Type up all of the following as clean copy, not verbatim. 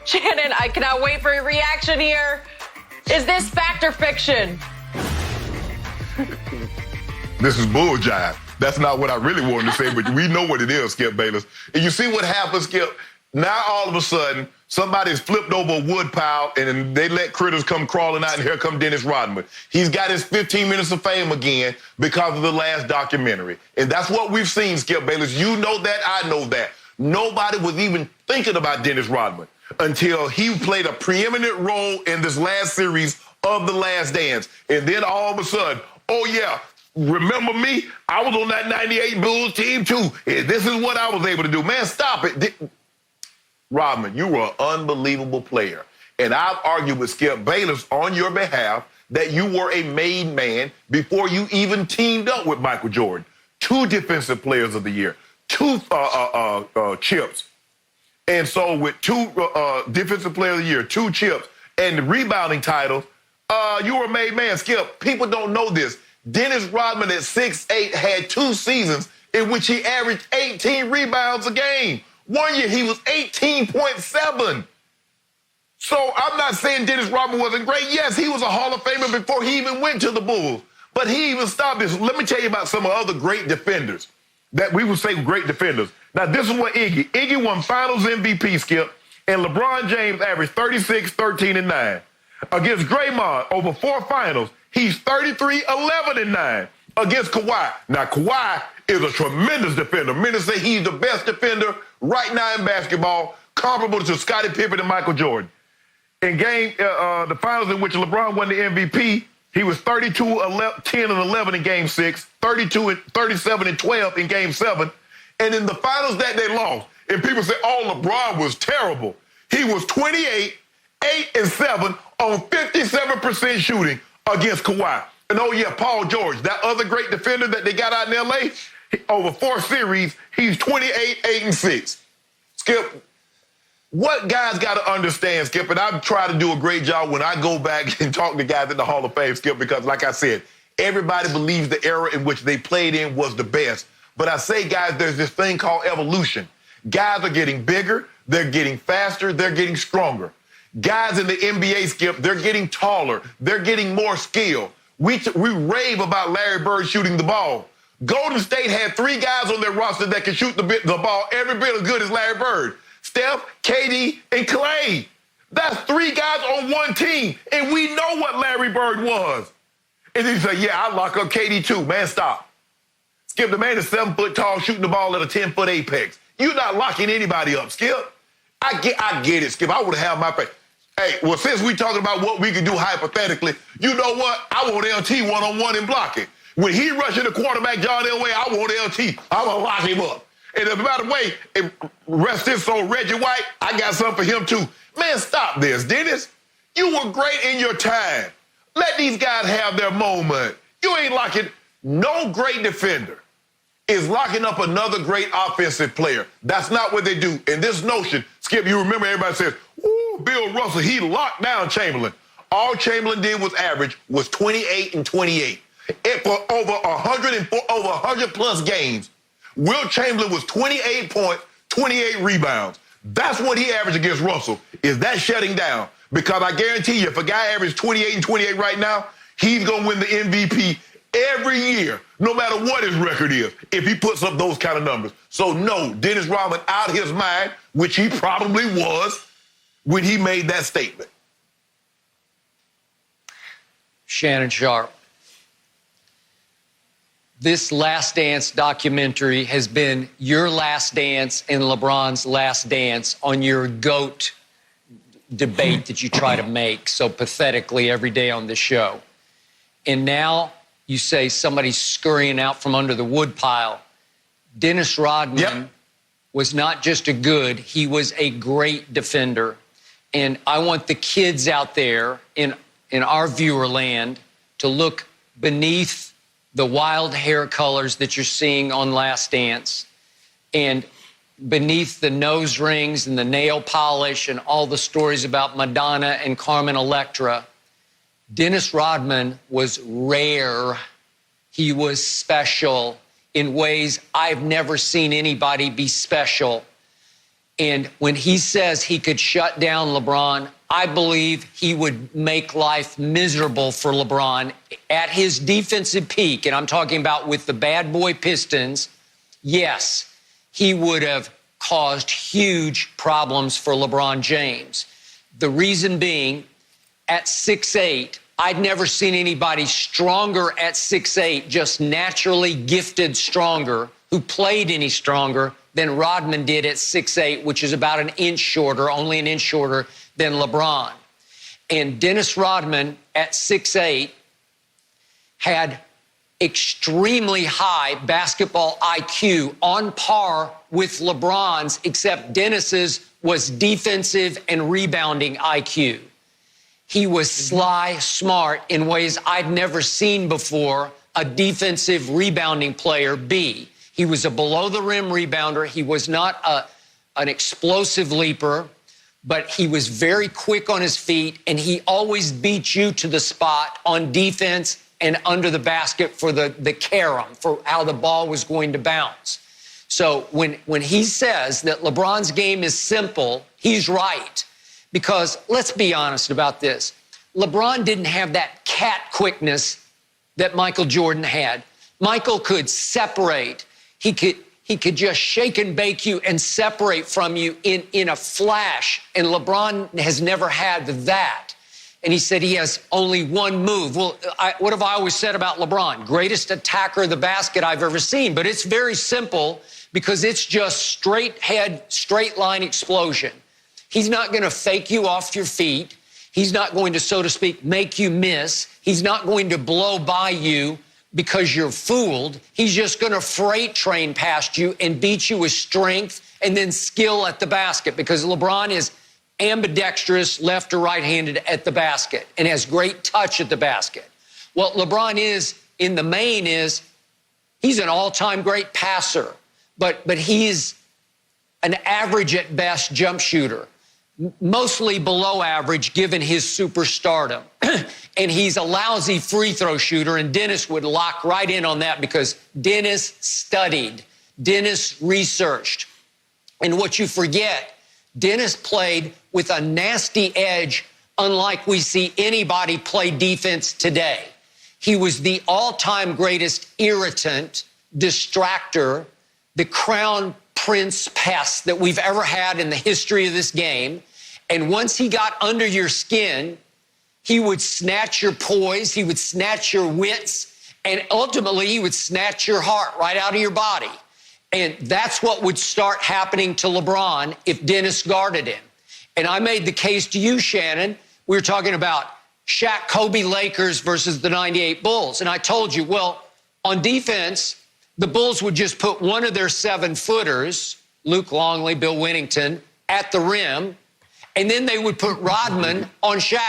Shannon, I cannot wait for your reaction here. Is this fact or fiction? This is bulljive. That's not what I really wanted to say, but we know what it is, Skip Bayless. And you see what happens, Skip? Now all of a sudden, somebody's flipped over a wood pile and they let critters come crawling out, and here come Dennis Rodman. He's got his 15 minutes of fame again because of the last documentary. And that's what we've seen, Skip Bayless. You know that, I know that. Nobody was even thinking about Dennis Rodman until he played a preeminent role in this last series of The Last Dance. And then all of a sudden, oh yeah, remember me? I was on that 98 Bulls team too. And this is what I was able to do. Man, stop it. Rodman, you were an unbelievable player. And I've argued with Skip Bayless on your behalf that you were a made man before you even teamed up with Michael Jordan. 2 Defensive Players of the Year, 2 chips. And so with 2 Defensive Player of the Year, 2 chips, and the rebounding titles, you were a made man. Skip, people don't know this. Dennis Rodman at 6'8" had 2 seasons in which he averaged 18 rebounds a game. One year he was 18.7. So I'm not saying Dennis Rodman wasn't great. Yes, he was a Hall of Famer before he even went to the Bulls. But he even stopped this. Let me tell you about some of other great defenders that we would say great defenders. Now, this is what Iggy won Finals MVP, Skip, and LeBron James averaged 36, 13, and 9. Against Draymond, over 4 finals, he's 33, 11, and 9. Against Kawhi. Now, Kawhi is a tremendous defender. Many say he's the best defender right now in basketball, comparable to Scottie Pippen and Michael Jordan. In the finals in which LeBron won the MVP, he was 32, 10, and 11 in Game 6, 32, and 37, and 12 in Game 7. And in the finals that they lost, and people say, oh, LeBron was terrible. He was 28, 8, and 7 on 57% shooting against Kawhi. And oh, yeah, Paul George, that other great defender that they got out in L.A., over 4 series, he's 28, 8, and 6. Skip, what guys got to understand, Skip, and I try to do a great job when I go back and talk to guys in the Hall of Fame, Skip, because like I said, everybody believes the era in which they played in was the best. But I say, guys, there's this thing called evolution. Guys are getting bigger, they're getting faster, they're getting stronger. Guys in the NBA, Skip, they're getting taller, they're getting more skill. We rave about Larry Bird shooting the ball. Golden State had 3 guys on their roster that can shoot the ball every bit as good as Larry Bird. Steph, KD, and Clay. That's 3 guys on one team, and we know what Larry Bird was. And then you say, yeah, I lock up KD too. Man, stop. Skip, the man is 7 foot tall shooting the ball at a 10-foot apex. You're not locking anybody up, Skip. I get it, Skip. I would have my face. Hey, well, since we talking about what we can do hypothetically, you know what? I want LT one-on-one and block it. When he rushing the quarterback, John Elway, I want LT. I'm going to lock him up. And by the way, rest his soul, Reggie White, I got something for him too. Man, stop this, Dennis. You were great in your time. Let these guys have their moment. You ain't locking. No great defender is locking up another great offensive player. That's not what they do. And this notion, Skip, you remember everybody says, ooh, Bill Russell, he locked down Chamberlain. All Chamberlain did was average was 28 and 28. For over 100 plus games, Wilt Chamberlain was 28 points, 28 rebounds. That's what he averaged against Russell. Is that shutting down? Because I guarantee you, if a guy averages 28 and 28 right now, he's going to win the MVP every year, no matter what his record is, if he puts up those kind of numbers. So no, Dennis Rodman out of his mind, which he probably was when he made that statement. Shannon Sharpe. This Last Dance documentary has been your last dance and LeBron's last dance on your GOAT debate that you try to make so pathetically every day on this show. And now you say somebody's scurrying out from under the woodpile. Dennis Rodman was not just a good, he was a great defender. And I want the kids out there in our viewer land to look beneath the wild hair colors that you're seeing on Last Dance, and beneath the nose rings and the nail polish and all the stories about Madonna and Carmen Electra, Dennis Rodman was rare. He was special in ways I've never seen anybody be special. And when he says he could shut down LeBron, I believe he would make life miserable for LeBron at his defensive peak. And I'm talking about with the bad boy Pistons. Yes, he would have caused huge problems for LeBron James. The reason being, at 6'8", I'd never seen anybody stronger at 6'8", just naturally gifted stronger, who played any stronger than Rodman did at 6'8", which is about an inch shorter, only an inch shorter than LeBron. And Dennis Rodman at 6'8" had extremely high basketball IQ, on par with LeBron's, except Dennis's was defensive and rebounding IQ. He was sly, smart in ways I'd never seen before a defensive rebounding player be. He was a below-the-rim rebounder. He was not an explosive leaper, but he was very quick on his feet, and he always beat you to the spot on defense and under the basket for the carom, for how the ball was going to bounce. So when he says that LeBron's game is simple, he's right. Because let's be honest about this. LeBron didn't have that cat quickness that Michael Jordan had. Michael could separate. He could just shake and bake you and separate from you in a flash. And LeBron has never had that. And he said he has only one move. Well, what have I always said about LeBron? Greatest attacker of the basket I've ever seen. But it's very simple because it's just straight head, straight line explosion. He's not going to fake you off your feet. He's not going to, so to speak, make you miss. He's not going to blow by you because you're fooled. He's just going to freight train past you and beat you with strength and then skill at the basket, because LeBron is ambidextrous, left or right-handed at the basket, and has great touch at the basket. What LeBron is in the main is he's an all-time great passer, but he's an average at best jump shooter, mostly below average given his superstardom. And he's a lousy free throw shooter, and Dennis would lock right in on that because Dennis studied, Dennis researched. And what you forget, Dennis played with a nasty edge unlike we see anybody play defense today. He was the all-time greatest irritant, distractor, the crown prince pest that we've ever had in the history of this game. And once he got under your skin, he would snatch your poise, he would snatch your wits, and ultimately he would snatch your heart right out of your body. And that's what would start happening to LeBron if Dennis guarded him. And I made the case to you, Shannon. We were talking about Shaq, Kobe, Lakers versus the 98 Bulls. And I told you, well, on defense, the Bulls would just put one of their 7-footers, Luke Longley, Bill Winnington, at the rim, and then they would put Rodman on Shaq.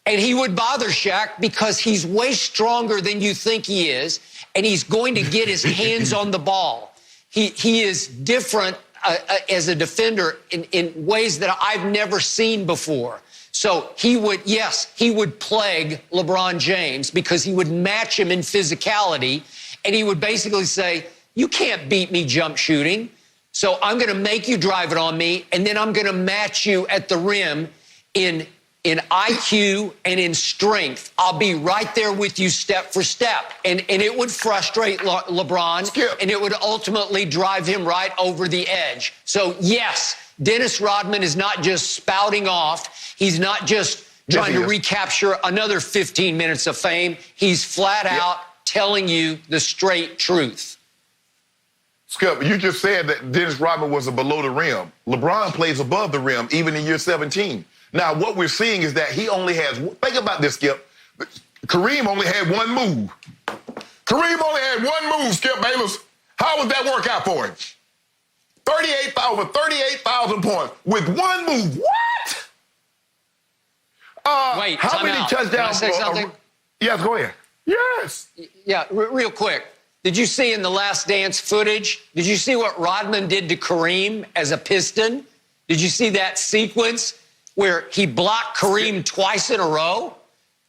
And he would bother Shaq because he's way stronger than you think he is, and he's going to get his hands on the ball. He is different as a defender in ways that I've never seen before. So he would plague LeBron James because he would match him in physicality, and he would basically say, you can't beat me jump shooting, so I'm going to make you drive it on me, and then I'm going to match you at the rim in IQ and in strength. I'll be right there with you step for step. And it would frustrate LeBron, Skip. and it would ultimately drive him right over the edge. So, yes, Dennis Rodman is not just spouting off. He's not just trying to recapture another 15 minutes of fame. He's flat out telling you the straight truth. Skip, you just said that Dennis Rodman was a below the rim. LeBron plays above the rim, even in year 17. Now, what we're seeing is that he only has, think about this, Skip. Kareem only had one move. Kareem only had one move, Skip Bayless. How would that work out for him? Over 38,000 points with one move. What? Wait, how many touchdowns? Can I say something? Yes, go ahead. Yes. Yeah, real quick. Did you see in the Last Dance footage, did you see what Rodman did to Kareem as a Piston? Did you see that sequence where he blocked Kareem twice in a row?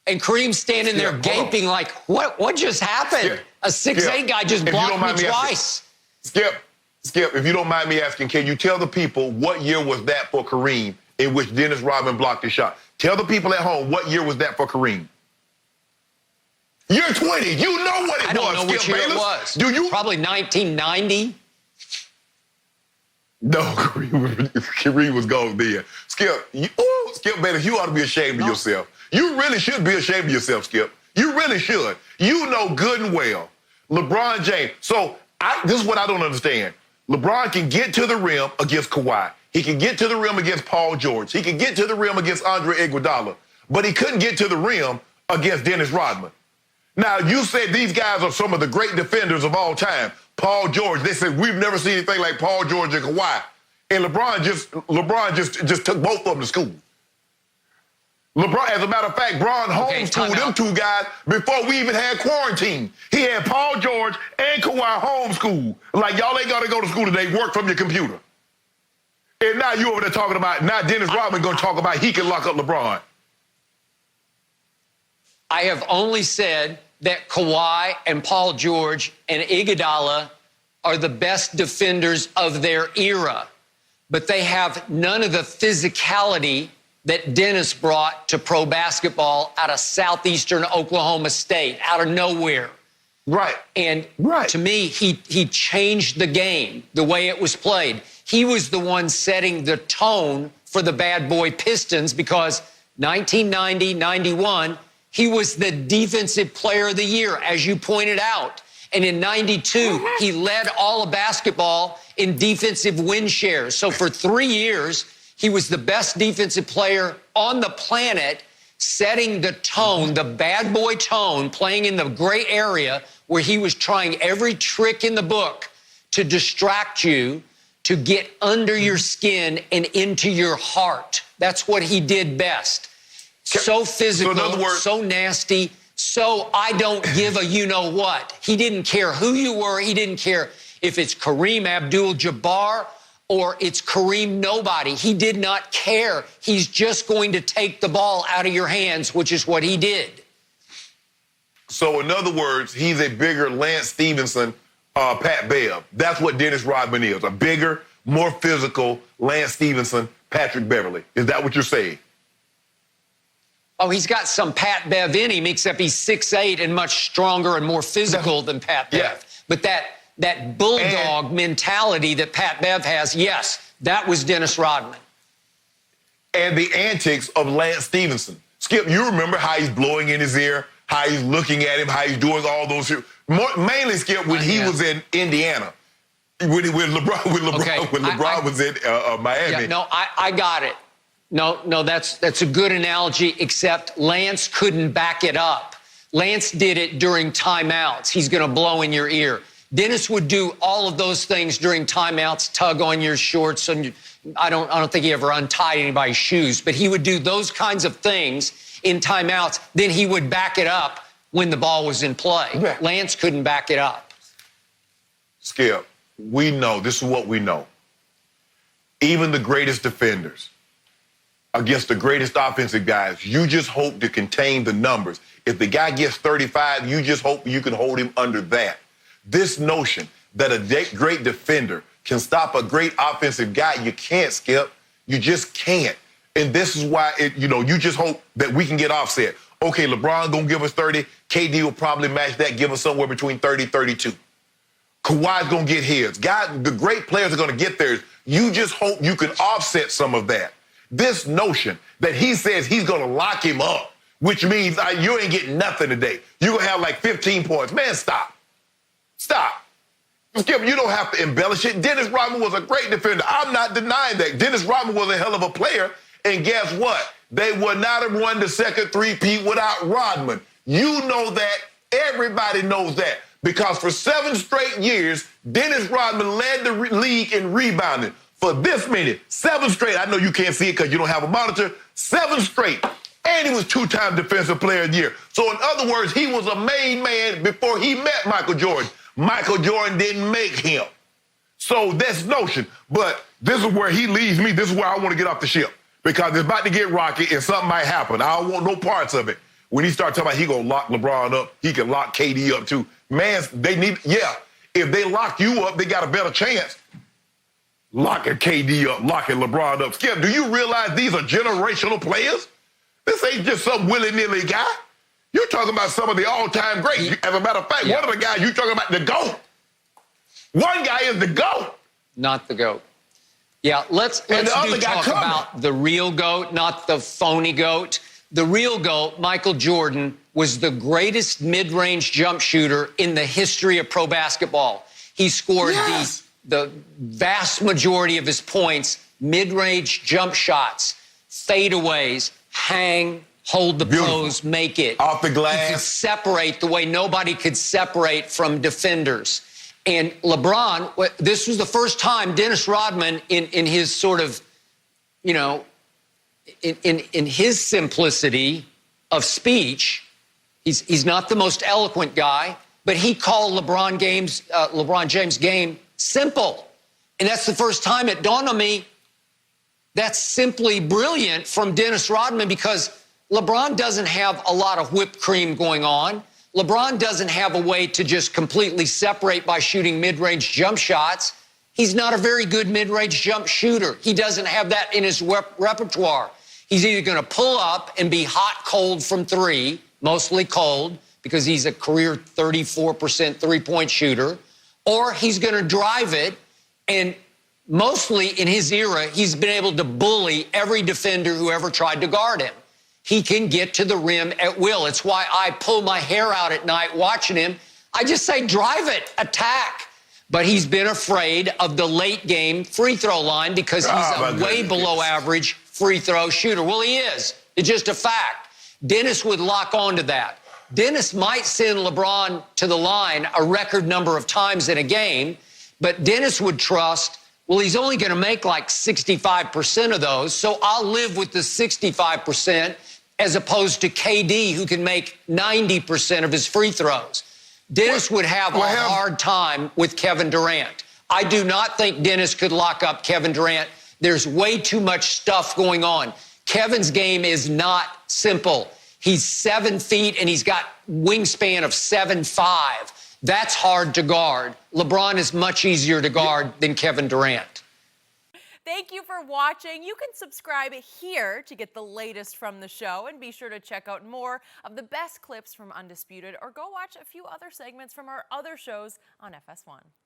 And Kareem's standing there gaping like, what just happened? A 6'8" guy just blocked me twice. Skip, Skip, if you don't mind me asking, can you tell the people what year was that for Kareem in which Dennis Rodman blocked his shot? Tell the people at home, what year was that for Kareem? Year 20. You know what it was, I don't know which year it was. Do you? Probably 1990. No, Kareem was gone then. Skip, Skip Bayless, you ought to be ashamed of yourself. You really should be ashamed of yourself, Skip. You really should. You know good and well. LeBron James. So this is what I don't understand. LeBron can get to the rim against Kawhi. He can get to the rim against Paul George. He can get to the rim against Andre Iguodala. But he couldn't get to the rim against Dennis Rodman. Now, you said these guys are some of the great defenders of all time. Paul George, they said, we've never seen anything like Paul George and Kawhi. And LeBron just took both of them to school. LeBron, as a matter of fact, Bron homeschooled them two guys before we even had quarantine. He had Paul George and Kawhi homeschooled. Like, y'all ain't got to go to school today. Work from your computer. And now you over there talking about, now Dennis Rodman going to talk about he can lock up LeBron. I have only said that Kawhi and Paul George and Iguodala are the best defenders of their era, but they have none of the physicality that Dennis brought to pro basketball out of southeastern Oklahoma State, out of nowhere. Right. And to me, he changed the game, the way it was played. He was the one setting the tone for the bad boy Pistons because 1990, 91, he was the defensive player of the year, as you pointed out. And in 92, he led all of basketball in defensive win shares. So for 3 years, he was the best defensive player on the planet, setting the tone, the bad boy tone, playing in the gray area where he was trying every trick in the book to distract you, to get under your skin and into your heart. That's what he did best. So physical, so nasty, so I don't give a you-know-what. He didn't care who you were. He didn't care if it's Kareem Abdul-Jabbar or it's Kareem nobody. He did not care. He's just going to take the ball out of your hands, which is what he did. So in other words, he's a bigger Lance Stevenson, Pat Bev. That's what Dennis Rodman is, a bigger, more physical Lance Stevenson, Patrick Beverley. Is that what you're saying? Oh, he's got some Pat Bev in him, except he's 6'8" and much stronger and more physical than Pat Bev. Yeah. But that bulldog mentality that Pat Bev has, yes, that was Dennis Rodman. And the antics of Lance Stevenson. Skip, you remember how he's blowing in his ear, how he's looking at him, how he's doing all those shit. Mainly, Skip, when he was in Indiana, when LeBron was in Miami. Yeah, no, I got it. No, that's a good analogy, except Lance couldn't back it up. Lance did it during timeouts. He's going to blow in your ear. Dennis would do all of those things during timeouts, tug on your shorts, and I don't think he ever untied anybody's shoes, but he would do those kinds of things in timeouts. Then he would back it up when the ball was in play. Yeah. Lance couldn't back it up. Skip, we know, this is what we know. Even the greatest defenders against the greatest offensive guys, you just hope to contain the numbers. If the guy gets 35, you just hope you can hold him under that. This notion that a great defender can stop a great offensive guy, you can't, Skip. You just can't. And this is why, you just hope that we can get offset. Okay, LeBron gonna give us 30. KD will probably match that, give us somewhere between 30, 32. Kawhi's gonna get his. Guys, the great players are gonna get theirs. You just hope you can offset some of that. This notion that he says he's going to lock him up, which means you ain't getting nothing today. You're going to have like 15 points. Man, stop. Stop. Skip, you don't have to embellish it. Dennis Rodman was a great defender. I'm not denying that. Dennis Rodman was a hell of a player. And guess what? They would not have won the second three-peat without Rodman. You know that. Everybody knows that. Because for 7 straight years, Dennis Rodman led the league in rebounding. For this many, 7 straight. I know you can't see it because you don't have a monitor. 7 straight. And he was 2-time Defensive Player of the Year. So in other words, he was a made man before he met Michael Jordan. Michael Jordan didn't make him. So that's notion. But this is where he leaves me. This is where I want to get off the ship. Because it's about to get rocky and something might happen. I don't want no parts of it. When he starts talking about he going to lock LeBron up, he can lock KD up too. Man, they need, if they lock you up, they got a better chance. locking KD up, locking LeBron up. Skip, do you realize these are generational players? This ain't just some willy-nilly guy. You're talking about some of the all-time greats. As a matter of fact, one of the guys you're talking about, the GOAT. One guy is the GOAT. Not the GOAT. Yeah, let's talk about the real GOAT, not the phony GOAT. The real GOAT, Michael Jordan, was the greatest mid-range jump shooter in the history of pro basketball. He scored the vast majority of his points, mid-range jump shots, fadeaways, hang, hold the pose, make it. Off the glass. He could separate the way nobody could separate from defenders. And LeBron, this was the first time Dennis Rodman, in his sort of, you know, in his simplicity of speech, he's not the most eloquent guy, but he called LeBron James' game simple. And that's the first time it dawned on me that's simply brilliant from Dennis Rodman, because LeBron doesn't have a lot of whipped cream going on. LeBron doesn't have a way to just completely separate by shooting mid-range jump shots. He's not a very good mid-range jump shooter. He doesn't have that in his repertoire. He's either going to pull up and be hot cold from three, mostly cold, because he's a career 34% three-point shooter, or he's going to drive it, and mostly in his era, he's been able to bully every defender who ever tried to guard him. He can get to the rim at will. It's why I pull my hair out at night watching him. I just say, drive it, attack. But he's been afraid of the late game free throw line because he's a way below average free throw shooter. Well, he is. It's just a fact. Dennis would lock onto that. Dennis might send LeBron to the line a record number of times in a game, but Dennis would trust, well, he's only going to make like 65% of those, so I'll live with the 65% as opposed to KD, who can make 90% of his free throws. Dennis would have a hard time with Kevin Durant. I do not think Dennis could lock up Kevin Durant. There's way too much stuff going on. Kevin's game is not simple. He's 7 feet and he's got wingspan of 7'5". That's hard to guard. LeBron is much easier to guard than Kevin Durant. Thank you for watching. You can subscribe here to get the latest from the show, and be sure to check out more of the best clips from Undisputed, or go watch a few other segments from our other shows on FS1.